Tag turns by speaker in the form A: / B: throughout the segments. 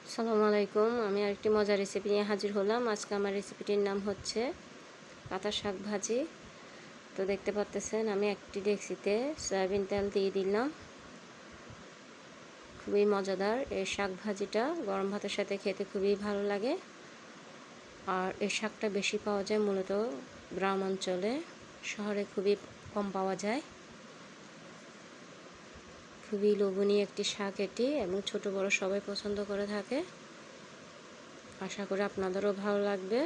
A: আসসালামু আলাইকুম। আমি আরেকটি মজার রেসিপি নিয়ে হাজির হলাম। আজকে আমার রেসিপিটির নাম হচ্ছে পাতা শাক ভাজি। তো দেখতে পাচ্ছেন আমি একটি ডেকচিতে সয়াবিন তেল দিয়ে দিলাম। খুবই মজাদার এই শাক ভাজিটা, গরম ভাতের সাথে খেতে খুবই ভালো লাগে। আর এই শাকটা বেশি পাওয়া যায় মূলত গ্রাম অঞ্চলে, শহরে খুবই কম পাওয়া যায়। খুবই লোভনীয় একটি শাক এটি, এবং ছোট বড় সবাই পছন্দ করে থাকে। আশা করি আপনাদেরও ভালো লাগবে।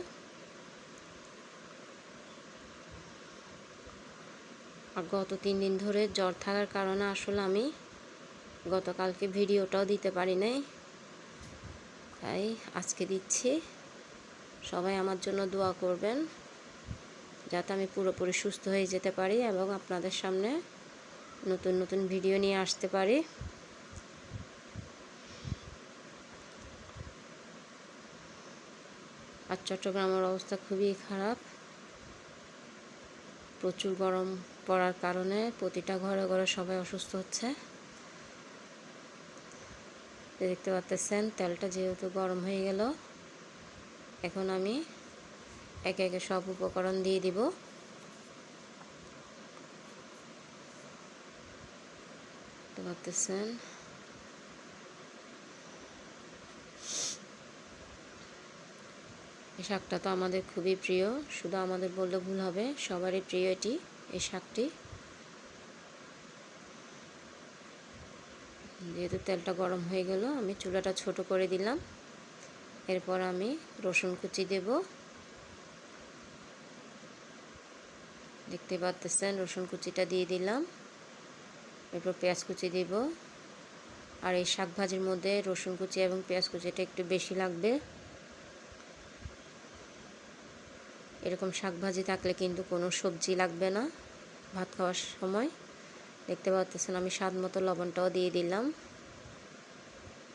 A: আর গত 3 দিন ধরে জ্বর থাকার কারণে আসলে আমি গতকালকে ভিডিওটাও দিতে পারি নাই, তাই আজকে দিচ্ছি। সবাই আমার জন্য দোয়া করবেন যাতে আমি পুরোপুরি সুস্থ হয়ে যেতে পারি এবং আপনাদের সামনে নতুন নতুন ভিডিও নিয়ে আসতে পারি। আর চট্টগ্রামের অবস্থা খুবই খারাপ। প্রচুর গরম পড়ার কারণে প্রতিটা ঘরে ঘরে সবাই অসুস্থ হচ্ছে। দেখতে পাচ্ছেন তেলটা যেহেতু গরম হয়ে গেল, এখন আমি একে একে সব উপকরণ দিয়ে দিব। দেখতে পাচ্ছেন এই শাকটা তো আমাদের খুবই প্রিয়, শুধু আমাদের বললে ভুল হবে, সবারই প্রিয় এটি, এই শাকটি। যেহেতু তেলটা গরম হয়ে গেল, আমি চুলাটা ছোট করে দিলাম। এরপর আমি রসুন কুচি দেব। দেখতে পাচ্ছেন রসুন কুচিটা দিয়ে দিলাম। এরপর পেঁয়াজ কুচি দেব। আর এই শাক ভাজির মধ্যে রসুন কুচি এবং পেঁয়াজ কুচিটা একটু বেশি লাগবে। এরকম শাক ভাজি থাকলে কিন্তু কোনো সবজি লাগবে না ভাত খাওয়ার সময়। দেখতে পাচ্ছেন আমি স্বাদ মতো লবণটাও দিয়ে দিলাম।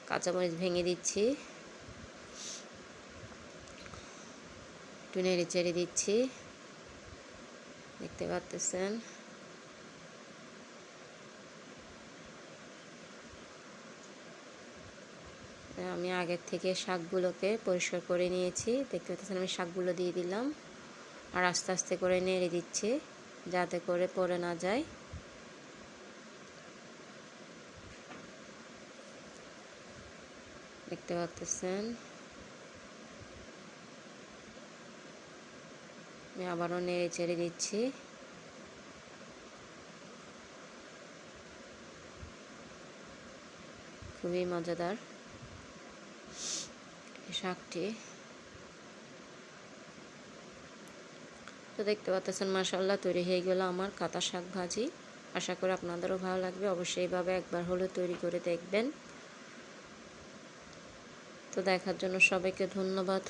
A: কাঁচামরিচ ভেঙে দিচ্ছি, একটু নেড়ে চেড়ে দিচ্ছি। দেখতে পাচ্ছেন আমি আগের থেকে শাকগুলোকে পরিষ্কার করে নিয়েছি। দেখতে পাচ্ছেন আমি শাকগুলো দিয়ে দিলাম, আর আস্তে আস্তে করে নেড়ে দিচ্ছি যাতে করে পড়ে না যায়। দেখতে পাচ্ছেন আমি আবারও নেড়ে চেড়ে দিচ্ছি। খুবই মজাদার শাকটি। তো দেখতে পাচ্ছেন মাশাআল্লাহ তৈরি হয়ে গেল আমার কাঁটা শাক ভাজি। আশা করি আপনাদেরও ভালো লাগবে। অবশ্যই এইভাবে একবার হলেও তৈরি করে দেখবেন। তো দেখার জন্য সবাইকে ধন্যবাদ।